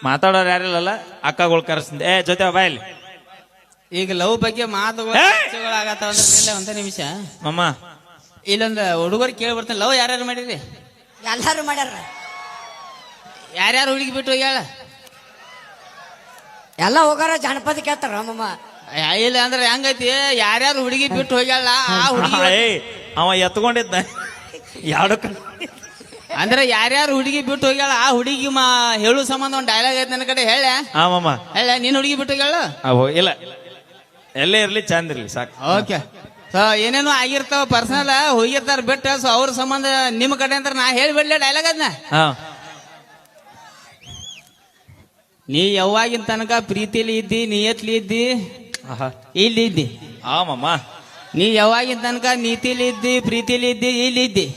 ಮಾತಾಡೋರು ಯಾರಿಲ್ಲಲ್ಲ ಅಕ್ಕಗಳು ಕರೆಸ್ತಿದ್ದೆ ಏ ಜೊತೆ ಬಾಯಲ್ಲಿ ಈಗ ಲವ್ ಬಗ್ಗೆ ಮಾತುಗಳು ಆಗತ್ತಾವ ಅಂದ್ರೆ ಮೇಲೆ ಒಂದೇ ನಿಮಿಷ ಮಮ್ಮ ಇಲ್ಲೊಂದು ಹುಡುಗರು ಕೇಳಿ ಬರ್ತಾನೆ ಲವ್ ಯಾರ್ಯಾರು ಮಾಡಿರಿ ಎಲ್ಲಾರು ಮಾಡ್ಯಾರ ಯಾರ್ಯಾರು ಹುಡುಗಿ ಬಿಟ್ಟು ಹೋಗ್ಯಾಳ ಎಲ್ಲ ಹೋಗಾರ ಜಾನಪದ ಕೇಳ್ತಾರ ಮಮ್ಮ ಇಲ್ಲ ಅಂದ್ರೆ ಹೆಂಗೈತಿ ಯಾರ್ಯಾರು ಹುಡುಗಿ ಬಿಟ್ಟು ಹೋಗ್ಯಾಳ ಆ ಹುಡುಗಿ ಅವ ಎತ್ಕೊಂಡಿದ್ದ ಎರಡು ಅಂದ್ರೆ ಯಾರ್ಯಾರು ಹುಡುಗಿ ಬಿಟ್ಟು ಹೋಗ್ಯಾಳ ಆ ಹುಡುಗಿ ಹೇಳು ಸಂಬಂಧ ಒಂದು ಡೈಲಾಗ್ ಐತೆ ನನ್ನ ಕಡೆ ಹೇಳ ಮಮ್ಮ ಹೇಳ ನೀನ್ ಹುಡುಗಿ ಬಿಟ್ಟು ಹೋಗ್ಯಾಳ ಇಲ್ಲ ಎಲ್ಲೇ ಇರ್ಲಿ ಚಂದ ಇರ್ಲಿ ಸಾಕು ಓಕೆ ಸೊ ಏನೇನೋ ಆಗಿರ್ತಾವ ಪರ್ಸನಲ್ ಹೋಗಿರ್ತಾರ ಬಿಟ್ಟು ಸೊ ಅವ್ರ ಸಂಬಂಧ ನಿಮ್ ಕಡೆ ಅಂತ ನಾ ಹೇಳ್ಬಿಡ್ಲಿ ಡೈಲಾಗ್ ಅದನ್ನ ನೀ ಯಾವಾಗಿನ ತನಕ ಪ್ರೀತಿಲಿ ಇದ್ದಿ ನಿಯತ್ಲಿ ಇದ್ದಿ ಇಲ್ಲಿ ಇದ್ದಿ ಮಮ್ಮ ನೀ ಯಾವಾಗಿನ ತನಕ ನೀತಿಲಿ ಇದ್ದಿ ಪ್ರೀತಿಲಿ ಇದ್ದಿ ಇಲ್ಲಿ ಇದ್ದಿ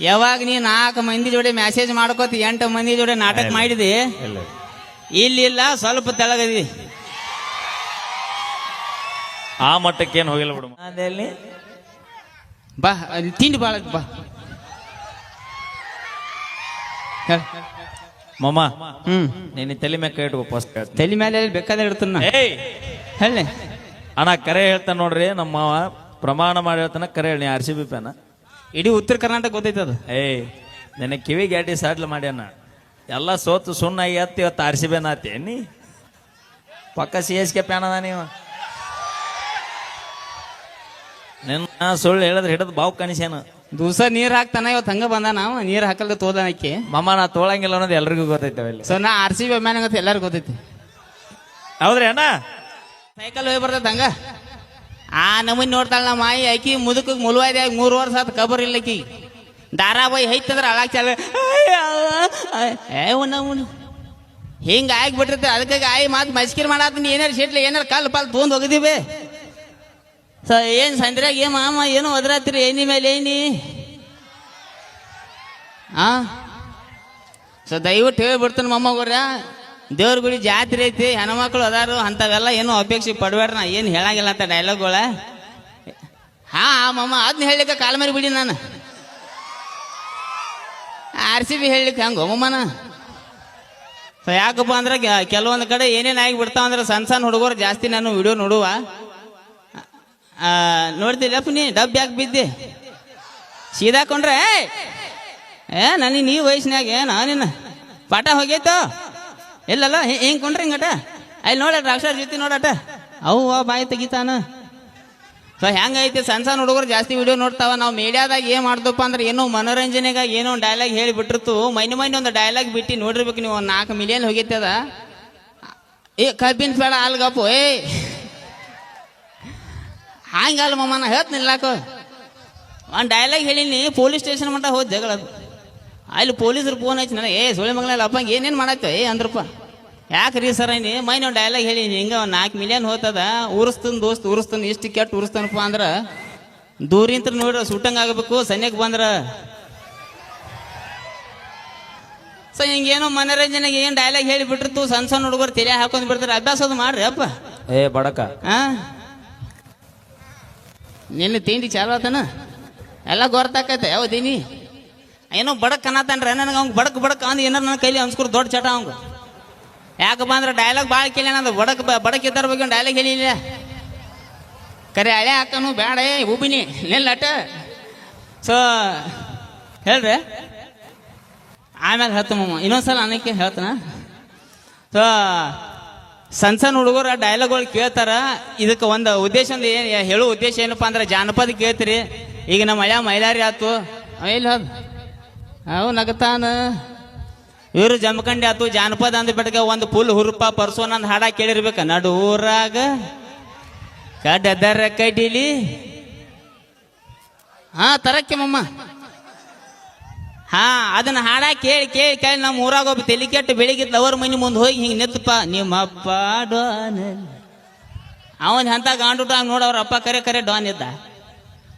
ಯಾವಾಗ ನೀ 4 ಮಂದಿ ಜೋಡಿ ಮೆಸೇಜ್ ಮಾಡ್ಕೋತ 8 ಮಂದಿ ಜೋಡಿ ನಾಟಕ ಮಾಡಿದಿ ಇಲ್ಲ ಸ್ವಲ್ಪ ತೆಳಗದಿ ಆ ಮಟ್ಟಕ್ಕೇನು ಹೋಗಿಲ್ಲ ಬಿಡು ಅದಲ್ಲಿ ಬಾ ಅಲ್ಲಿ ತಿಂಡಿ ಬಾಳ ಬಾ ಮಮ್ಮ ನೀನು ತಲೆ ಮೇಲೆ ಕೈ ಇಟ್ಕೋ ಫಸ್ಟ್ ತಲೆ ಮೇಲೆ ಬೇಕಾದ್ರೆ ಇಡ್ತಾನ ಹೇಳಿ ಅಣ್ಣ ಕರೆ ಹೇಳ್ತಾನೆ ನೋಡ್ರಿ ನಮ್ಮ ಮಾವ ಪ್ರಮಾಣ ಮಾಡಿ ಹೇಳ್ತಾನ ಕರೆ ಹೇಳಿ RCB ಫ್ಯಾನ ಇಡೀ ಉತ್ತರ ಕರ್ನಾಟಕ ಗೊತ್ತೈತದ ನಿನ್ನ ಕಿವಿ ಗ್ಯಾಟಿ ಸಾಡ್ಲು ಮಾಡ್ಯಾನ ಎಲ್ಲ ಸೋತು ಸುಣ್ಣಾಗಿ ಎತ್ತಿ ಇವತ್ತು RCB ನಾತಿ ನೀ ಪಕ್ಕ CSK ಫ್ಯಾನ್ ಅದ ನೀವು ನಿನ್ನ ಸುಳ್ಳು ಹೇಳಿದ್ರೆ ಹಿಡಿದು ಬಾವು ಕನಿಸ್ಯಾನ ದಿವಸ ನೀರ್ ಹಾಕ್ತಾನ ಇವತ್ತು ಹಂಗ ಬಂದ ನಾವು ನೀರ್ ಹಾಕಲ್ದ ತೋದನಕ್ಕೆ ಮಮ್ಮ ನಾ ತೋಳಂಗಿಲ್ಲ ಅನ್ನೋದು ಎಲ್ರಿಗೂ ಗೊತ್ತೈತೆ ಸೊ ನಾ RCB ಅಭಿಮಾನ ಗೊತ್ತ ಎಲ್ಲರಿಗೂ ಗೊತ್ತೈತಿ ಹೌದ್ರಿ ಅಣ್ಣ ಸೈಕಲ್ ಹೋಗಿ ಬರ್ತೈತೆ ಹಂಗ ಆ ನಮೂನಿ ನೋಡ್ತಾಳ ನಮ್ಮ ಮಾಯಿ ಆಕಿ ಮುದುಕ ಮುಳುವಾದ್ಯಾಗ 3 ವರ್ಷ ಆತ ಕಬರ್ ಇಲ್ಲಕಿ ಧಾರಾವಾಹಿ ಐತಂದ್ರೆ ಅಳಾಕ್ ಚಾಲ ಹಿಂಗ ಆಗಿಬಿಟ್ಟಿರ್ತೆ ಅದಕ್ಕಾಗಿ ಆಯಿ ಮಾತು ಮಸ್ಕಿರ್ ಮಾಡತ್ತೀನಿ ಏನಾರು ಶೆಟ್ಲಿ ಏನಾರು ಕಲ್ ಪಾಲ್ ತೊಗೊಂಡ್ ಹೋಗಿದೀವಿ ಸ ಏನ್ ಸಂದ್ರಾಗ ಮಾಮ ಏನು ಒದ್ರಾತ್ರಿ ಏನಿ ಮೇಲೆ ಏನಿ ಸೊ ದಯವಿಟ್ಟು ಹೇಳ್ಬಿಡ್ತಾನೆ ಮೊಮ್ಮಗೋರ ದೇವ್ರ ಗುಡಿ ಜಾತ್ರೆ ಐತಿ ಹೆಣ್ಮಕ್ಳು ಅದಾರು ಅಂಥವೆಲ್ಲ ಏನು ಅಪೇಕ್ಷೆ ಪಡ್ಬೇಡ್ರ ನಾ ಏನು ಹೇಳಂಗಿಲ್ಲ ಅಂತ ಡೈಲಾಗ್ಗಳ ಮಮ್ಮ ಅದನ್ನ ಹೇಳಲಿಕ್ಕೆ ಕಾಲ ಮೇಲೆ ಬಿಡಿ ನಾನು RCB ಹೇಳಲಿಕ್ಕೆ ಹಂಗ ಮಮ್ಮನ ಸೊ ಯಾಕಪ್ಪ ಅಂದ್ರೆ ಕೆಲವೊಂದು ಕಡೆ ಏನೇನು ಆಗಿ ಬಿಡ್ತಾವ ಅಂದ್ರೆ ಸಣ್ಣ ಹುಡುಗರು ಜಾಸ್ತಿ ನಾನು ವಿಡಿಯೋ ನೋಡುವ ನೋಡ್ತಿಲ್ಲಪ್ಪ ನೀ ಡಬ್ ಯಾಕೆ ಬಿದ್ದೆ ಸೀದಾಕೊಂಡ್ರೆ ನನಗೆ ನೀವು ವಯಸ್ಸಿನಾಗ ನಾನಿನ್ನ ಪಾಠ ಹೋಗೈತೋ ಇಲ್ಲಲ್ಲ ಹಿಂಗೆ ಕೊಂಡ್ರಿ ಹಿಂಗಟ ಅಲ್ಲಿ ನೋಡ ರಾಕ್ಷಸ ಜೊತೆ ನೋಡಟ ಅವು ಬಾಯಿ ತೆಗಿತಾನ ಸೊ ಹೆಂಗೈತಿ ಸಣ್ಣ ಹುಡುಗರು ಜಾಸ್ತಿ ವಿಡಿಯೋ ನೋಡ್ತಾವ ನಾವು ಮೀಡಿಯಾದಾಗ ಏನು ಮಾಡ್ದಪ್ಪ ಅಂದ್ರೆ ಏನೋ ಮನೋರಂಜನೆಗಾಗಿ ಏನೋ ಒಂದು ಡೈಲಾಗ್ ಹೇಳಿ ಬಿಟ್ಟಿರ್ತು ಮೈನ್ ಒಂದು ಡೈಲಾಗ್ ಬಿಟ್ಟು ನೋಡಿರ್ಬೇಕು ನೀವು 4 ಮಿಲಿಯನ್ ಹೋಗೈತದ ಕಬ್ಬಿನ ಬೇಡ ಅಲ್ಗಪ್ಪು ಹಂಗಲ್ಲ ಮಮ್ಮ ನಾ ಹೇಳ್ತೀನಿಲ್ಲಾಕೋ ಒಂದು ಡೈಲಾಗ್ ಹೇಳಿನಿ ಪೊಲೀಸ್ ಸ್ಟೇಷನ್ ಮಟ್ಟ ಹೋದ್ ಜಗಳ ಅಲ್ಲಿ ಪೊಲೀಸರು ಫೋನ್ ಹಚ್ಚಿ ನನಗೆ ಸುಳಿ ಮಗನಲ್ಲಿ ಅಪ್ಪಂಗೆ ಏನೇನು ಮಾಡಾಯ್ತು ಅಂದ್ರಪ್ಪ ಯಾಕೆ ಸರ್ ನೀ ಮೈನ್ ಒಂದು ಡೈಲಾಗ್ ಹೇಳಿನಿ ಹಿಂಗೆ ಒಂದು 4 ಮಿಲಿಯನ್ ಹೋಗ್ತದ ಉರಿಸ್ತಾನ ದೋಸ್ತ್ ಉರಿಸ್ತಾನ ಇಷ್ಟು ಕೆಟ್ಟ ಉರಿಸ್ತಾನಪ್ಪ ಅಂದ್ರೆ ದೂರಿಂತ ನೋಡ್ರಿ ಸುಟ್ಟಂಗೆ ಆಗಬೇಕು ಸನ್ಯಕ್ಕೆ ಬಂದ್ರೆ ಸೊ ಹಿಂಗೇನೋ ಮನೋರಂಜನೆಗೆ ಏನು ಡೈಲಾಗ್ ಹೇಳಿ ಬಿಟ್ಟಿರ್ತು ಸಣ್ಣ ಹುಡುಗರು ತಲೆ ಹಾಕೊಂಡ್ ಬಿಡ್ತಾರೆ ಅಭ್ಯಾಸದು ಮಾಡ್ರಿ ಅಪ್ಪ ಬಡಕ ನಿನ್ನೆ ತಿಂಡಿ ಚಾಲು ಆತನ ಎಲ್ಲ ಗೊತ್ತಾಕೈತೆ ಯಾವ್ದೀನಿ ಏನೋ ಬಡಕ್ ಅನ್ನತಾನ್ರಿ ನನಗೆ ಅವ್ನು ಬಡಕ್ ಅಂದ್ ಏನಾರು ನನ್ನ ಕೈಲಿ ಅನ್ಸ್ಕೊರು ದೊಡ್ಡ ಚಟ ಅವಂಗ ಯಾಕಪ್ಪ ಅಂದ್ರೆ ಡೈಲಾಗ್ ಭಾಳ ಕೇಳಿ ನಾನು ಬಡಕ್ ಇದ್ದಾರ ಬಗ್ಗೆ ಡೈಲಾಗ್ ಹೇಳಿಲ್ಲ ಕರೆ ಹಳೆ ಹಾಕನು ಬೇಡ ಉಬ್ಬಿನಿ ನಿಲ್ಲಟ ಸೊ ಹೇಳ್ರಿ ಆಮೇಲೆ ಹೇಳ್ತಮ್ಮ ಇನ್ನೊಂದ್ಸಲ ಅನ್ನಕ್ಕೆ ಹೇಳ್ತಾನ ಸೊ ಸಣ್ಣ ಹುಡುಗರು ಡೈಲಾಗ್ಗಳು ಕೇಳ್ತಾರ ಇದಕ್ಕೆ ಒಂದು ಉದ್ದೇಶ ಹೇಳೋ ಉದ್ದೇಶ ಏನಪ್ಪ ಅಂದ್ರೆ ಜಾನಪದ ಕೇಳ್ತೀರಿ ಈಗ ನಮ್ಮ ಹಳ್ಯ ಮೈಲಾರಿ ಆತು ಇಲ್ಲ ಅವು ನಗತಾನ ಇವರು ಜಮಖಂಡಿ ಆತು ಜಾನಪದ ಅಂದ ಬಿಟ್ಟಗ ಒಂದು ಫುಲ್ ಹುರುಪ ಪರ್ಸೋ ನಂದು ಹಾಡ ಕೇಳಿರ್ಬೇಕ ನಡುರಾಗ ಕಡದರ ಕಡಿಲಿ ತರಕ್ಕೆ ಮಮ್ಮ ಅದನ್ನ ಹಾಡ ಕೇಳಿ ಕೇಳಿ ಕೇಳಿ ನಮ್ಮ ಊರಾಗ ಒಬ್ಬ ತಲೆ ಕೆಟ್ಟು ಬೆಳಿಗ್ಗೆ ಅವ್ರ ಮನೆ ಮುಂದೆ ಹೋಗಿ ಹಿಂಗೆ ನಿತ್ತಪ್ಪ ನಿಮ್ಮಪ್ಪ ಡಾನ್ ಅವನ್ ಎಂತ ಗಾಂಡುಟ ಹಂಗೆ ನೋಡ ಅವ್ರ ಅಪ್ಪ ಕರೆ ಡಾನ್ ಇದ್ದ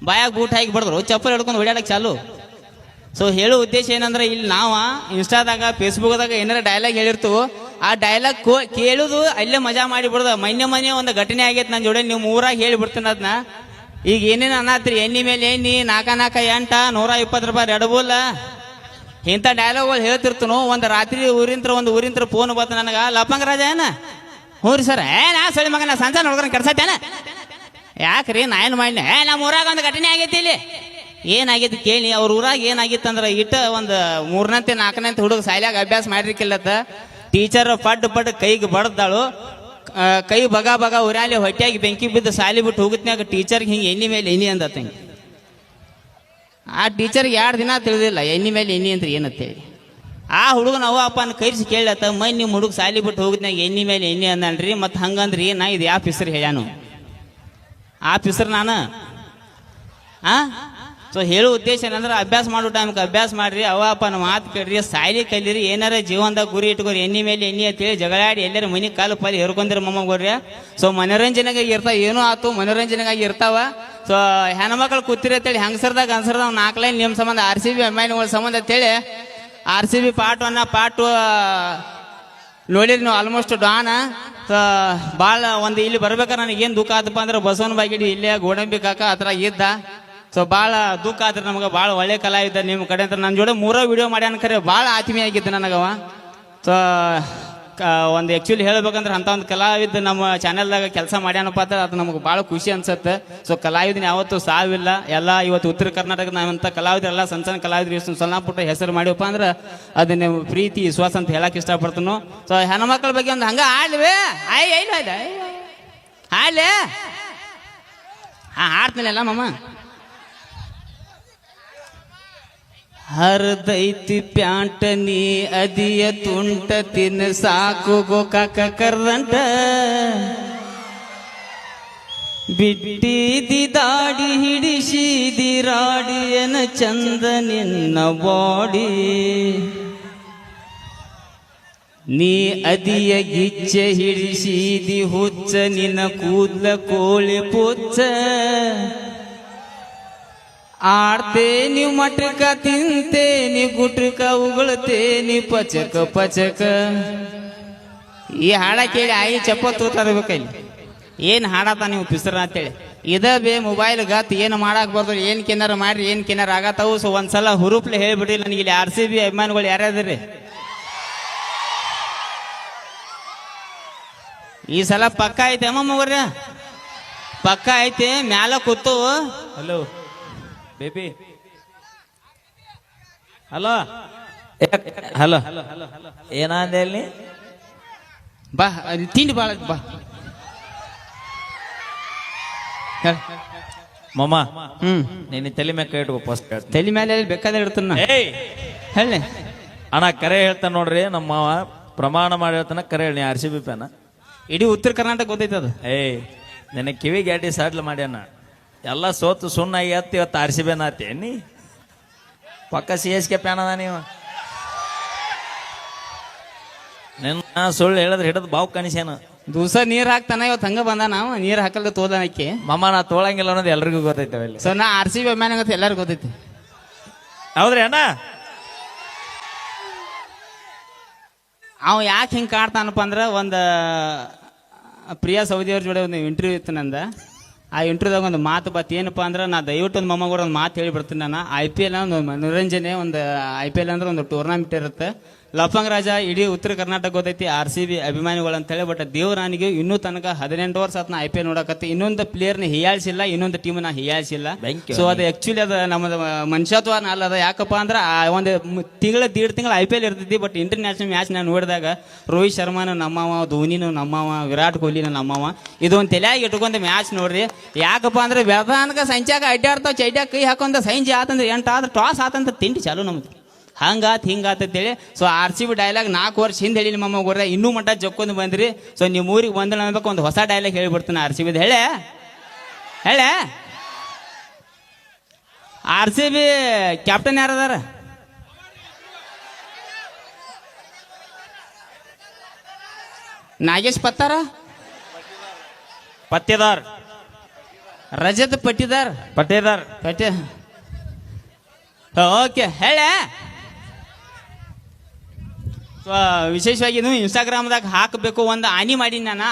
ಬಾಯಾಗ ಬೂಟ್ ಹಾಕಿ ಬಡದ್ರು ಚಪ್ಪಲ್ ಹಿಡ್ಕೊಂಡು ಓಡಾಡಕ್ಕೆ ಚಾಲು ಸೊ ಹೇಳೋ ಉದ್ದೇಶ ಏನಂದ್ರೆ ಇಲ್ಲಿ ನಾವು ಇನ್ಸ್ಟಾದಾಗ ಫೇಸ್ಬುಕ್ದಾಗ ಏನಾರ ಡೈಲಾಗ್ ಹೇಳಿರ್ತೀವೋ ಆ ಡೈಲಾಗ್ ಕೇಳುದು ಅಲ್ಲೇ ಮಜಾ ಮಾಡಿಬಿಡ್ದು ಮೊನ್ನೆ ಒಂದು ಘಟನೆ ಆಗೈತೆ ನನ್ನ ಜೋಡಿ ನೀವು ಊರಾಗ ಹೇಳಿಬಿಡ್ತೀನಿ ಅದನ್ನ ಈಗ ಏನೇನು ಅನ್ನತ್ರಿ ಎಣ್ಣೆ ಮೇಲೆ ಎಣ್ಣೆ 4 8 120 ರೂಪಾಯಿ ರೆಡ್ ಬುಲ್ ಇಂಥ ಡೈಲಾಗ್ಗಳು ಹೇಳ್ತಿರ್ತನು. ಒಂದು ರಾತ್ರಿ ಊರಿಂತ್ರ ಫೋನ್ ಬಂತು ನನಗೆ, ಲಪಂಗ ರಾಜ ಏನ? ಹ್ಞೂ ರೀ ಸರ್. ನಾ ಸಳಿ ಮಗ, ನಾ ಸಂಜೆ ನೋಡ್ಕೊಂಡು ಕೆಡ್ಸತ್ತೇನ? ಯಾಕ್ರಿ, ನಾ ಏನು ಮಾಡಿನ? ನಮ್ಮ ಊರಾಗ ಒಂದು ಘಟನೆ ಆಗೈತಿ. ಇಲ್ಲಿ ಏನಾಗೈತಿ ಕೇಳಿ. ಅವ್ರ ಊರಾಗ ಏನಾಗಿತ್ತಂದ್ರೆ, ಒಂದು 3ನೇ 4ನೇ ಹುಡುಗ ಸಾಯ್ಲಾಗ ಅಭ್ಯಾಸ ಮಾಡಿರ್ಕಿಲ್ಲತ್ತ. ಟೀಚರ್ ಪಡ್ ಕೈಗೆ ಬಡ್ದಾಳು. ಕೈ ಬಗ ಉರಾಲಿ ಹೊಟ್ಟೆಯಾಗಿ ಬೆಂಕಿ ಬಿದ್ದು ಸಾಲಿ ಬಿಟ್ಟು ಹೋಗುತ್ನ್ಯಾಗ ಟೀಚರ್ಗೆ ಹಿಂಗೆ ಎಣ್ಣೆ ಮೇಲೆ ಎಣ್ಣೆ ಅಂದತ್ತ. ಹಿಂಗೆ ಆ ಟೀಚರ್ಗೆ 2 ದಿನ ತಿಳಿದಿಲ್ಲ ಎಣ್ಣೆ ಮೇಲೆ ಎಣ್ಣೆ ಅಂತ ಏನಂತೇಳಿ. ಆ ಹುಡುಗನ ಅವ್ವ ಅಪ್ಪನ ಕೈಸಿ ಕೇಳತ್ತ, ಮೈ ನಿಮ್ಮ ಹುಡುಗ ಸಾಲಿ ಬಿಟ್ಟು ಹೋಗುತ್ನ್ಯಾಗ ಎಣ್ಣೆ ಮೇಲೆ ಎಣ್ಣೆ ಅಂದಲ್ರಿ, ಮತ್ತು ಹಂಗಂದ್ರಿ ನಾ ಇದು ಯಾವ ಪಿಸ್ರು ಹೇಳ್ಯಾನು? ಆ ಪಿಸ್ರು ನಾನು ಸೊ ಹೇಳೋ ಉದ್ದೇಶ ಏನಂದ್ರೆ, ಅಭ್ಯಾಸ ಮಾಡೋ ಟೈಮ್ಗೆ ಅಭ್ಯಾಸ ಮಾಡ್ರಿ, ಅವ್ವ ಅಪ್ಪನ ಮಾತು ಕೇಳ್ರಿ, ಸಾಲಿ ಕಲೀರಿ, ಏನಾರ ಜೀವನದಾಗ ಗುರಿ ಇಟ್ಕೋರಿ. ಎಣ್ಣೆ ಮೇಲೆ ಎಣ್ಣೆ ಅಂತೇಳಿ ಜಗಳಾಡಿ ಎಲ್ಲರೂ ಮನೆ ಕಾಲು ಪಾಲಿ ಹೇರ್ಕೊಂಡಿರಿ ಮೊಮ್ಮಗೋರ್ರಿ. ಸೊ ಮನೋರಂಜನೆಗಾಗಿ ಇರ್ತಾವ, ಏನೂ ಆತು ಮನೋರಂಜನೆಗಾಗಿ ಇರ್ತಾವ. ಸೊ ಹೆಣ್ಮಕ್ಳು ಕೂತಿರಿ ಅಂತೇಳಿ ಹೆಂಗಸರ್ದಾಗ 4 ಲೈನ್ ನಿಮ್ಮ ಸಂಬಂಧ RCB ಅಭಿಮಾನಿಗಳ ಸಂಬಂಧ ಅಂತೇಳಿ RCB ಪಾರ್ಟ್ 1 ಪಾರ್ಟ್ 2 ನೋಡಿರಿ ನೀವು ಆಲ್ಮೋಸ್ಟ್ ಡಾನ. ಭಾಳ ಒಂದು ಇಲ್ಲಿ ಬರ್ಬೇಕಾರೆ ನನಗೇನು ದುಃಖ ಆತಪ್ಪ ಅಂದ್ರೆ, ಬಸವನ ಬಾಗಿಡಿ ಇಲ್ಲೇ ಗೋಡಂಬಿ ಕಾಕ ಹತ್ರ ಇದ್ದ. ಸೊ ಭಾಳ ದುಃಖ ಆದ್ರೆ ನಮ್ಗೆ. ಭಾಳ ಒಳ್ಳೆ ಕಲಾವಿದ ನಿಮ್ಮ ಕಡೆ ಅಂತ ನನ್ನ ಜೋಡಿ 3 ವಿಡಿಯೋ ಮಾಡ್ಯಾನ. ಖರೆ ಭಾಳ ಆತ್ಮೀಯ ಆಗಿದ್ದ ನನಗವ. ಸೊ ಒಂದು ಆ್ಯಕ್ಚುಲಿ ಹೇಳ್ಬೇಕಂದ್ರೆ, ಅಂಥ ಒಂದು ಕಲಾವಿದ ನಮ್ಮ ಚಾನೆಲ್ದಾಗ ಕೆಲಸ ಮಾಡ್ಯಾನಪ್ಪ ಅಂತ ಅದು ನಮ್ಗೆ ಭಾಳ ಖುಷಿ ಅನ್ಸುತ್ತೆ. ಸೊ ಕಲಾವಿದನ ಯಾವತ್ತೂ ಸಾವಿಲ್ಲ. ಎಲ್ಲ ಇವತ್ತು ಉತ್ತರ ಕರ್ನಾಟಕದ ನಾವಂಥ ಕಲಾವಿದರೆಲ್ಲ ಸಣ್ಣ ಕಲಾವಿದರು ಸಣ್ಣ ಪುಟ್ಟ ಹೆಸರು ಮಾಡಿವಪ್ಪ ಅಂದ್ರೆ ಅದು ನೀವು ಪ್ರೀತಿ ವಿಶ್ವಾಸ ಅಂತ ಹೇಳಕ್ಕೆ ಇಷ್ಟಪಡ್ತನು. ಸೊ ಹೆಣ್ಮಕ್ಳ ಬಗ್ಗೆ ಒಂದು ಹಂಗೆ ಆಡ್ಲಿವೆ ಆಡ್ಲೆ ಆಡ್ತೀನಲ್ಲ ಮಮ್ಮ. ಹರ್ದೈತಿ ಪ್ಯಾಂಟ ನೀ ಅದಿಯ ತುಂಟ ತಿನ್ನ ಸಾಕು ಗೋಕಾಕ ಕರ್ದಂಟ, ಬಿಟ್ಟಿದಿ ದಾಡಿ ಹಿಡಿಸಿದಿ ರಾಡಿಯನ ಚಂದ ನಿನ್ನ ಬಾಡಿ, ನೀ ಅದಿಯ ಗಿಚ್ಚ ಹಿಡಿಸಿದಿ ಹುಚ್ಚ ನಿನ್ನ ಕೂದ್ಲ ಕೋಳಿ ಪುಚ್ಚ, ಆಡ್ತೇನಿ ಮಟಕ ತಿಂತೇನಿ ಗುಟ್ಕ ಉಗುಳ್ತೇನಿ ಪಚಕ ಪಚಕ. ಈ ಹಾಡ ಕೇಳಿ ಆಯಿ ಚಪ್ಪ ತೋತಾರಬೇಕಲ್ಲಿ. ಏನು ಹಾಡತ್ತ ನೀವು ಪಿಸ್ರ ಅಂತೇಳಿ ಇದ ಬೇ ಮೊಬೈಲ್ ಗತ್ ಏನು ಮಾಡಕ್ ಬರ್ದು, ಏನ್ ಕೆನಾರ ಮಾಡ್ರಿ ಏನ್ ಕೆನಾರ ಆಗತ್ತವು. ಸೊ ಒಂದ್ಸಲ ಹುರುಪ್ಲೆ ಹೇಳ್ಬಿಡ್ರಿ ನನಗೆ ಇಲ್ಲಿ RCB ಅಭಿಮಾನಿಗಳು ಯಾರ್ಯಾದ್ರಿ ಈ ಸಲ ಪಕ್ಕ ಐತೆ ಅಮ್ಮವ್ರ? ಪಕ್ಕ ಐತೆ ಮ್ಯಾಲ ಕೂತು. ಹಲೋ ಬೇಬಿ, ಹಲೋ ಹಲೋ ಏನಂದ ಹೇಳಿ? ಬಾ ತಿಂಡಿ ಬಾಳ ಬಾ ಮಮ್ಮ. ನೀನು ತಲೆ ಮೇಲೆ ಕೈ ಇಟ್ಕೋ ಫಸ್ಟ್. ತಲೆ ಮೇಲೆ ಬೇಕಾದ್ರೆ ಇಡ್ತಾನ ಹೇಳಿ ಅಣ್ಣ. ಕರೆ ಹೇಳ್ತಾನ ನೋಡ್ರಿ ನಮ್ಮ ಮಾವ, ಪ್ರಮಾಣ ಮಾಡಿ ಹೇಳ್ತಾನ. ಕರೆ ಹೇಳಿ, RCB ಫ್ಯಾನ. ಇಡೀ ಉತ್ತರ ಕರ್ನಾಟಕ ಗೊತ್ತೈತದ. ನಿನ್ನ ಕಿವಿ ಗ್ಯಾಟಿ ಸಾಡ್ಲ ಮಾಡ್ಯಾನ. ಎಲ್ಲ ಸೋತು ಸುಣ್ಣಾಗಿ ಎತ್ತಿ ಇವತ್ತು RCB ನಾತೇನಿ. ಪಕ್ಕ CSK ಫ್ಯಾನ್ ಅದ ನೀವು. ನಿನ್ನ ಸುಳ್ಳು ಹೇಳಿದ್ರೆ ಹಿಡಿದು ಬಾವು ಕಾಣಿಸ್ಯಾನ. ದಿವಸ ನೀರ್ ಹಾಕ್ತಾನ, ಇವತ್ತು ಹಂಗ ಬಂದ. ನಾವು ನೀರ್ ಹಾಕಲ್ದ ತೋದನಕ್ಕೆ ಮಮ್ಮ ನಾ ತೋಳಂಗಿಲ್ಲ ಅನ್ನೋದು ಎಲ್ರಿಗೂ ಗೊತ್ತೈತೆ. ಸೊ ನಾ RCB ಅಭಿಮಾನಿ ಆಗತ್ತೆ ಎಲ್ಲರಿಗೂ ಗೊತ್ತೈತಿ. ಹೌದ್ರಿ ಅಣ್ಣ? ಅವ ಯಾಕೆ ಹಿಂಗೆ ಕಾಡ್ತಾನಪ್ಪ ಅಂದ್ರೆ, ಒಂದು ಪ್ರಿಯಾ ಸೌದಿಯವ್ರ ಜೋಡಿ ಒಂದು ಇಂಟರ್ವ್ಯೂ ಇತ್ತು ನಂದ. ಆ ಇಂಟರ್ವ್ಯೂದಾಗ ಒಂದು ಮಾತು ಬತ್ತು. ಏನಪ್ಪ ಅಂದ್ರೆ, ನಾ ದಯವಿಟ್ಟು ಒಂದು ಮೊಮ್ಮಗೂಡ ಒಂದು ಮಾತು ಹೇಳಿಬಿಡ್ತೀನಿ. ನಾನು IPL ಒಂದು ಮನೋರಂಜನೆ, ಒಂದು IPL ಅಂದ್ರೆ ಒಂದು ಟೂರ್ನಮೆಂಟ್ ಇರುತ್ತೆ. ಲಫಂಗ್ ರಾಜ ಇಡೀ ಉತ್ತರ ಕರ್ನಾಟಕ ಗೊತ್ತೈತಿ RCB ಅಭಿಮಾನಿಗಳು ಅಂತೇಳಿ. ಬಟ್ ದೇವರಾನಿಗೆ ಇನ್ನೂ ತನಕ 18 ವರ್ಷ ಆತ್ ನಾ IPL ನೋಡಕತ್ತಿ. ಇನ್ನೊಂದು ಪ್ಲೇಯರ್ನ ಹೀಯಾಳಿಸಿಲ್ಲ, ಇನ್ನೊಂದು ಟೀಮ್ನ ಹೀಯಾಳಿಸಿಲ್ಲ. ಸೊ ಅದು ಆ್ಯಕ್ಚುಲಿ ಅದು ನಮ್ಮದು ಮನುಷ್ಯತ್ವ ಅಲ್ಲದ. ಯಾಕಪ್ಪ ಅಂದ್ರೆ ಆ ಒಂದು ತಿಂಗಳ 1.5 ತಿಂಗಳು IPL ಇರ್ತೈತಿ. ಬಟ್ ಇಂಟರ್ನ್ಯಾಷನಲ್ ಮ್ಯಾಚ್ ನಾನು ನೋಡಿದಾಗ ರೋಹಿತ್ ಶರ್ಮಾನು ನಮ್ಮವ, ಧೋನಿನು ನಮ್ಮವ, ವಿರಾಟ್ ಕೊಹ್ಲಿನು ನಮ್ಮವ. ಇದು ಒಂದು ತಲೆಯಾಗಿ ಇಟ್ಕೊಂಡ ಮ್ಯಾಚ್ ನೋಡ್ರಿ. ಯಾಕಪ್ಪ ಅಂದ್ರೆ ಬೆಳಗಾನಕ ಸಂಚಾಗ ಅಡ್ಡಾಡ್ತಾವ, ಚೈಡ್ಯಾಗ ಕೈ ಹಾಕೊಂಡ ಸಂಜೆ ಆತಂದ್ರೆ 8 ಆದ್ರೆ ಟಾಸ್ ಆತಂತ ತಿಂಡಿ ಚಾಲು ನಮ್ದು. ಹಿಂಗಾತ ಅಂತೇಳಿ. ಸೊ RCB ಡೈಲಾಗ್ 4 ವರ್ಷ ಹಿಂದೆ ಹೇಳಿ ಮಮ್ಮ ಗೊರ್ರ, ಇನ್ನೂ ಮಟ್ಟ ಜಕ್ಕೊಂದು ಬಂದ್ರಿ. ಸೊ ನಿಮ್ಮ ಊರಿಗೆ ಬಂದ್ರೆ ಅನ್ಬೇಕು ಒಂದು ಹೊಸ ಡೈಲಾಗ್ ಹೇಳಿಬಿಡ್ತೀನಿ RCB ಹೇಳೆ. RCB ಕ್ಯಾಪ್ಟನ್ ಯಾರದಾರ? ನಾಗೇಶ್ ಪತ್ತೇದಾರ್, ರಜತ್ ಪಟ್ಟಿದಾರ್. ಓಕೆ ಹೇಳೆ. ವಿಶೇಷವಾಗಿ ನೀವು ಇನ್ಸ್ಟಾಗ್ರಾಮ್ದಾಗ ಹಾಕಬೇಕು. ಒಂದು ಆನಿ ಮಾಡಿ ನಾನು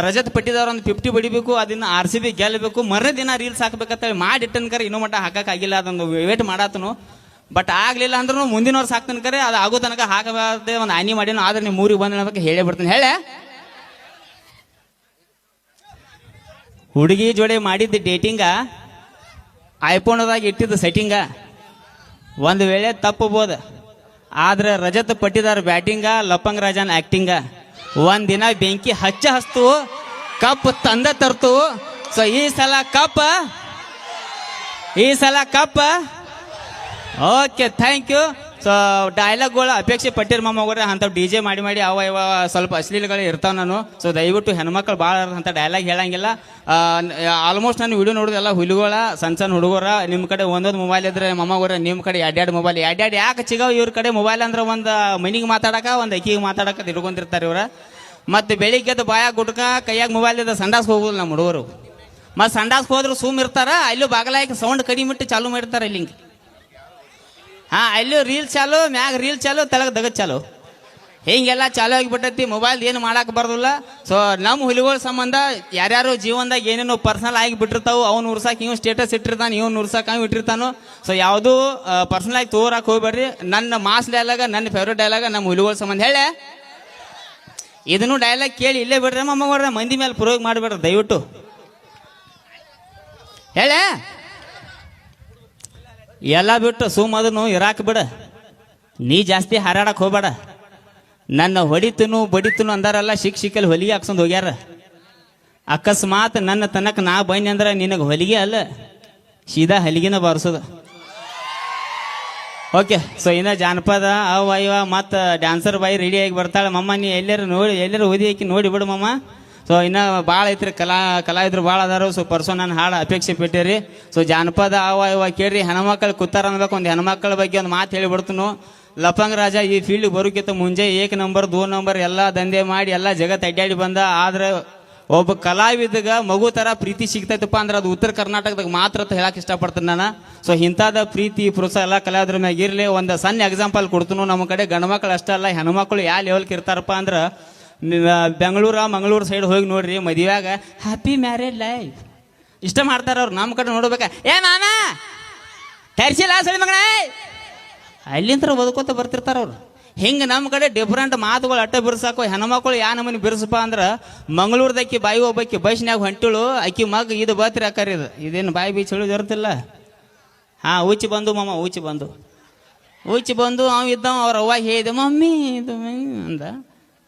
ರಜತ್ ಪಟ್ಟಿದವ್ರ ಒಂದು 50 ಬಡಿಬೇಕು, ಅದನ್ನ RCB ಗೆಲ್ಲಬೇಕು, ಮರ ದಿನ ರೀಲ್ಸ್ ಹಾಕ್ಬೇಕಂತೇಳಿ ಮಾಡಿಟ್ಟನ್ಕರ ಇನ್ನೂ ಮಟ್ಟ ಹಾಕಕ್ಕಾಗಿಲ್ಲ. ಅದೊಂದು ವೇಟ್ ಮಾಡತ್ತನು. ಬಟ್ ಆಗ್ಲಿಲ್ಲ ಅಂದ್ರೂ ಮುಂದಿನ ವರ್ಷ ಹಾಕ್ತಾನೆ ಕರೆ ಅದು ಆಗೋ ತನಕ ಹಾಕಬಾರ್ದೆ ಒಂದು ಹಾನಿ ಮಾಡಿನೋ ಆದ್ರೆ ನೀವು ಊರಿಗೆ ಬಂದ ಹೇಳೇ ಬಿಡ್ತೀನಿ ಹೇಳೆ. ಹುಡುಗಿ ಜೋಡಿ ಮಾಡಿದ್ದ ಡೇಟಿಂಗ ಐಫೋನ್ದಾಗ ಇಟ್ಟಿದ್ದ ಸೆಟ್ಟಿಂಗ ಒಂದು ವೇಳೆ ತಪ್ಪಬೋದು, ಆದ್ರೆ ರಜತ್ ಪಟ್ಟಿದಾರ ಬ್ಯಾಟಿಂಗ, ಲಪಂಗ್ ರಾಜನ್ ಆಕ್ಟಿಂಗ. ಒಂದಿನ ಬೆಂಕಿ ಹಸ್ತು ಕಪ್ ತಂದ ತರ್ತು. ಸೊ ಈ ಸಲ cup okay thank you. So ಡೈಲಾಗ್ಗಳು ಅಪೇಕ್ಷೆ ಪಟ್ಟಿರ ಮಾಮಗೋರೆ ಅಂಥವು ಡಿ ಜೆ ಮಾಡಿ ಅವ ಇವ ಸ್ವಲ್ಪ ಅಶ್ಲೀಲಗಳು ಇರ್ತಾವೆ ನಾನು. ಸೊ ದಯವಿಟ್ಟು ಹೆಣ್ಮಕ್ಳು ಭಾಳ ಅಂತ ಡೈಲಾಗ್ ಹೇಳಂಗಿಲ್ಲ. ಆಲ್ಮೋಸ್ಟ್ ನಾನು ವಿಡಿಯೋ ನೋಡೋದೆಲ್ಲ ಹುಲಿಗೋಳ ಸಣ್ಣ ಹುಡುಗರ. ನಿಮ್ಮ ಕಡೆ ಒಂದೊಂದು ಮೊಬೈಲ್ ಇದ್ರೆ ಮಾಮಗೋರೆ, ನಿಮ್ಮ ಕಡೆ ಎರಡೆರಡು ಮೊಬೈಲ್ ಯಾಕೆ ಚಿಗಾವ್ ಇವ್ರ ಕಡೆ ಮೊಬೈಲ್ ಅಂದ್ರೆ ಒಂದು ಮನಿಗೆ ಮಾತಾಡಕ ಒಂದು ಅಕ್ಕಿಗೆ ಮಾತಾಡಕ ಇಟ್ಕೊಂಡಿರ್ತಾರೆ ಇವ್ರ. ಮತ್ತು ಬೆಳಿಗ್ಗೆದ್ದು ಬಾಯಾಗ ಗುಟ್ಕ ಕೈಯಾಗ ಮೊಬೈಲ್ ಇದ್ದ ಸಂಡಾಸ್ಗೆ ಹೋಗೋದು ನಮ್ಮ ಹುಡುಗರು. ಮತ್ತು ಸಂಡಾಸ್ಗೆ ಹೋದ್ರು ಸುಮ್ ಇರ್ತಾರ, ಅಲ್ಲೂ ಬಾಗಲಾಕಿ ಸೌಂಡ್ ಕಡಿಮೆ ಇಟ್ಟು ಚಾಲು ಮಾಡಿರ್ತಾರೆ ಇಲ್ಲಿ ಹಿಂಗೆ. ಅಲ್ಲೂ ರೀಲ್ ಚಾಲು, ಮ್ಯಾಗ ರೀಲ್ ಚಾಲು, ತೆಳಗೆ ದಗದ್ ಚಾಲು, ಹಿಂಗೆಲ್ಲ ಚಾಲು ಆಗಿಬಿಟ್ಟೈತಿ. ಮೊಬೈಲ್ ಏನು ಮಾಡಕ್ಕೆ ಬರೋದಿಲ್ಲ. ಸೊ ನಮ್ಮ ಹುಲಿಗಳ ಸಂಬಂಧ ಯಾರ್ಯಾರು ಜೀವನದಾಗ ಏನೇನೋ ಪರ್ಸನಲ್ ಆಗಿ ಬಿಟ್ಟಿರ್ತಾವೆ, ಅವ್ನು ಉರ್ಸಾಕ್ ಇವ್ ಸ್ಟೇಟಸ್ ಇಟ್ಟಿರ್ತಾನೆ, ಇವ್ನು ಉರ್ಸಾಕ್ ಅವ್ ಇಟ್ಟಿರ್ತಾನು. ಸೊ ಯಾವುದೂ ಪರ್ಸನಲ್ ಆಗಿ ತೋರಕ್ಕೆ ಹೋಗ್ಬೇಡ್ರಿ. ನನ್ನ ಮಾಸ್ ಡೈಲಾಗ, ನನ್ನ ಫೇವ್ರೇಟ್ ಡೈಲಾಗ ನಮ್ಮ ಹುಲಿಗಳ ಸಂಬಂಧ ಹೇಳೆ. ಇದನ್ನು ಡೈಲಾಗ್ ಕೇಳಿ ಇಲ್ಲೇ ಬಿಡ್ರಿ ಮಮ್ಮಗವ್ರ, ಮಂದಿ ಮೇಲೆ ಪ್ರಯೋಗ ಮಾಡಿಬಿಡ್ರಿ ದಯವಿಟ್ಟು ಹೇಳೆ. ಎಲ್ಲ ಬಿಟ್ಟು ಸುಮ್ಮದನ್ನು ಇರಾಕ್ ಬಿಡ, ನೀ ಜಾಸ್ತಿ ಹಾರಾಡಕ್ಕೆ ಹೋಗ್ಬೇಡ. ನನ್ನ ಹೊಡಿತನು ಬಡಿತನು ಅಂದಾರಲ್ಲ, ಶಿಕ್ಷಕಲ್ಲಿ ಹೊಲಿಗೆ ಹಾಕ್ಸೊಂದು ಹೋಗ್ಯಾರ. ಅಕಸ್ಮಾತ್ ನನ್ನ ತನಕ ನಾ ಬನ್ನಿ ಅಂದ್ರೆ ನಿನಗೆ ಹೊಲಿಗೆ ಅಲ್ಲ, ಸೀದಾ ಹಲಿಗೆನ ಬಾರಿಸೋದು. ಓಕೆ. ಸೊ ಇನ್ನು ಜಾನಪದ ಅವ ಇವ ಮತ್ತು ಡ್ಯಾನ್ಸರ್ ಬಾಯಿ ರೆಡಿಯಾಗಿ ಬರ್ತಾಳೆ. ಮಮ್ಮ ನೀ ಎಲ್ಲರೂ ಓದಿ ಹಾಕಿ ನೋಡಿ ಬಿಡು ಮಮ್ಮ. ಸೊ ಇನ್ನು ಭಾಳ ಐತ್ರಿ, ಕಲಾವಿದ್ರು ಭಾಳ ಅದಾರು. ಸೊ ಪರ್ಸೋ ನಾನು ಹಾಡು ಅಪೇಕ್ಷೆ ಪಟ್ಟಿರಿ. ಸೊ ಜಾನಪದ ಅವ ಇವ ಕೇಳ್ರಿ. ಹೆಣ್ಮಕ್ಳು ಕೂತಾರ ಅನ್ಬೇಕು. ಒಂದು ಹೆಣ್ಮಕ್ಳ ಬಗ್ಗೆ ಒಂದು ಮಾತು ಹೇಳಿಬಿಡ್ತನು. ಲಪಂಗ್ ರಾಜ ಈ ಫೀಲ್ಡ್ ಬರೋಕ್ಕಿಂತ ಮುಂಜೆ 1 ನಂಬರ್ 2 ನಂಬರ್ ಎಲ್ಲ ದಂಧೆ ಮಾಡಿ ಎಲ್ಲ ಜಗತ್ತು ಅಡ್ಡಾಡಿ ಬಂದ. ಆದ್ರೆ ಒಬ್ಬ ಕಲಾವಿದಗ ಮಗು ಥರ ಪ್ರೀತಿ ಸಿಗ್ತೈತಪ್ಪ ಅಂದ್ರೆ ಅದು ಉತ್ತರ ಕರ್ನಾಟಕದಾಗ ಮಾತ್ರ ಅಂತ ಹೇಳಕ್ಕೆ ಇಷ್ಟಪಡ್ತೀನಿ ನಾನು. ಸೊ ಇಂಥದ ಪ್ರೀತಿ ಪ್ರೋತ್ಸಾಹ ಎಲ್ಲ ಕಲಾವಿದ್ರ ಮ್ಯಾಗ ಇರಲಿ. ಒಂದು ಸಣ್ಣ ಎಕ್ಸಾಂಪಲ್ ಕೊಡ್ತೀನಿ. ನಮ್ಮ ಕಡೆ ಗಂಡ್ಮಕ್ಳು ಅಷ್ಟೇ ಅಲ್ಲ, ಹೆಣ್ಮಕ್ಳು ಯಾವ ಲೆವೆಲ್ಗೆ ಇರ್ತಾರಪ್ಪ ಅಂದ್ರೆ, ಮಂಗಳೂರು ಸೈಡ್ ಹೋಗಿ ನೋಡ್ರಿ, ಮದುವೆಯಾಗ ಹ್ಯಾಪಿ ಮ್ಯಾರೇಡ್ ಲೈಫ್ ಇಷ್ಟ ಮಾಡ್ತಾರ ಅವ್ರು. ನಮ್ಮ ಕಡೆ ನೋಡ್ಬೇಕ, ಏ ಮಾಮ ಟರ್ಸಿಲ್ಲ ಸಳಿ ಮಗಳ ಅಲ್ಲಿಂದ ಬದುಕೋತ ಬರ್ತಿರ್ತಾರ ಅವ್ರು. ಹಿಂಗೆ ನಮ್ಮ ಕಡೆ ಡಿಫ್ರೆಂಟ್ ಮಾತುಗಳು ಅಟ್ಟ ಬಿರ್ಸಾಕೋ. ಹೆಣ್ಮಕ್ಳು ಯಾ ನಮ್ಮನೆ ಬಿರ್ಸಪ್ಪ ಅಂದ್ರೆ, ಮಂಗಳೂರ್ದಕ್ಕಿ ಬಾಯಿ ಒಬ್ಬಕ್ಕಿ ಬಸ್ನ್ಯಾಗ ಹೊಂಟಿಳು, ಅಕ್ಕಿ ಮಗ ಇದು ಬತ್ರಿ ಅಕ್ಕಾರಿ ಇದೇನು ಬಾಯಿ ಬೀಚ್ ಹೇಳೋದು ಇರ್ತಿಲ್ಲ. ಊಚಿ ಬಂದು ಮಾಮ, ಊಚಿ ಬಂದು ಅವ ಇದ್ದವ ಅವ್ರ ಅವ್ವ ಹೇಳಿದೆ ಮಮ್ಮಿ ಇದು ಅಂದ.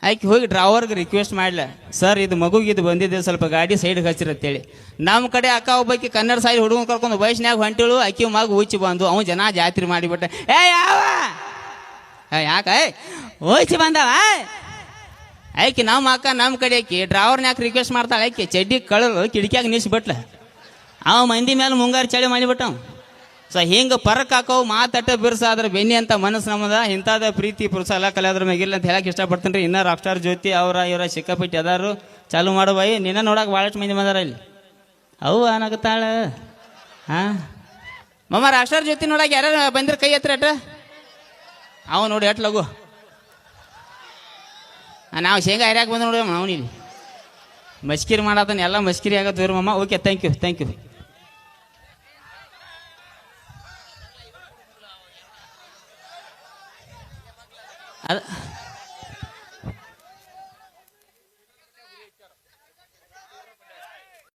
ಆಕೆ ಹೋಗಿ ಡ್ರೈವರ್ಗೆ ರಿಕ್ವೆಸ್ಟ್ ಮಾಡ್ಲ, ಸರ್ ಇದು ಮಗುಗೆ ಇದು ಬಂದಿದೆ, ಸ್ವಲ್ಪ ಗಾಡಿ ಸೈಡ್ಗೆ ಹಚ್ಚಿರತ್ತೇಳಿ. ನಮ್ಮ ಕಡೆ ಅಕ್ಕ ಒಬ್ಬಾಕಿ ಕನ್ನಡ ಸೈಡ್ ಹುಡುಗನ್ ಕರ್ಕೊಂಡು ಬಸ್ನ್ಯಾಗ ಹೊಂಟಿಳು, ಅಕ್ಕಿ ಮಗ ಊಚಿ ಬಂದು ಅವ ಜನ ಜಾತ್ರೆ ಮಾಡಿಬಿಟ್ಟ. ಯಾವ ಯಾಕ ಓಯ್ಸಿ ಬಂದವ ಆಯ್ಕೆ ನಮ್ಮ ಅಕ್ಕ ನಮ್ಮ ಕಡೆ ಆಕಿ ಡ್ರೈವರ್ನ ಯಾಕೆ ರಿಕ್ವೆಸ್ಟ್ ಮಾಡ್ತಾಳೆ. ಆಯ್ಕೆ ಚಡ್ಡಿ ಕಳರು ಕಿಟಕಿಯಾಗ ನಿಲ್ಸಿಬಿಟ್ಲ, ಅವ ಮಂದಿ ಮೇಲೆ ಮುಂಗಾರು ಚಳಿ ಮಾಡಿಬಿಟ್ಟವ. ಸೊ ಹಿಂಗೆ ಪರಕ್ ಹಾಕವು ಮಾತಟ್ಟ ಬಿರ್ಸಾದ್ರೆ ಬೆನ್ನಿ ಅಂತ ಮನಸ್ಸು ನಮ್ಮದ. ಇಂಥದ ಪ್ರೀತಿ ಪ್ರೋತ್ಸಾಹ ಎಲ್ಲ ಕಲಾವಿದ್ರ ಮ್ಯಾಗಿಲ್ಲ ಅಂತ ಹೇಳಕ್ಕೆ ಇಷ್ಟಪಡ್ತೀನಿ ರೀ. ಇನ್ನೂ ರಾಕ್ ಸ್ಟಾರ್ ಜ್ಯೋತಿ ಇವರ ಸಿಕ್ಕಾಪಟ್ಟಿ ಅದಾರು. ಚಾಲು ಮಾಡೋ ಬಾಯಿ ನಿನ್ನ ನೋಡಕ್ಕೆ ಭಾಳಷ್ಟು ಮಂದಿ ಬಂದಾರ ಇಲ್ಲಿ. ಅವು ಅನಾಗತ್ತಾಳ. ಮಮ್ಮ ರಾಕ್ ಸ್ಟಾರ್ ಜ್ಯೋತಿ ನೋಡಕ್ಕೆ ಯಾರು ಬಂದ್ರೆ ಕೈ ಎತ್ತರ ಅಟ್ರ ಅವ ನೋಡಿ ಎಟ್ ಲಗು. ನಾವು ಶೇಂಗಾ ಹರಿಯಾಕೆ ಬಂದು ನೋಡಿ ಅವನಿಲ್ಲಿ ಮಸ್ಕಿರಿ ಮಾಡತ್ತಾನೆ, ಎಲ್ಲ ಮಸ್ಕಿರಿ ಆಗತ್ತೆ ಮಮ್ಮ. Okay, thank you. ಅದು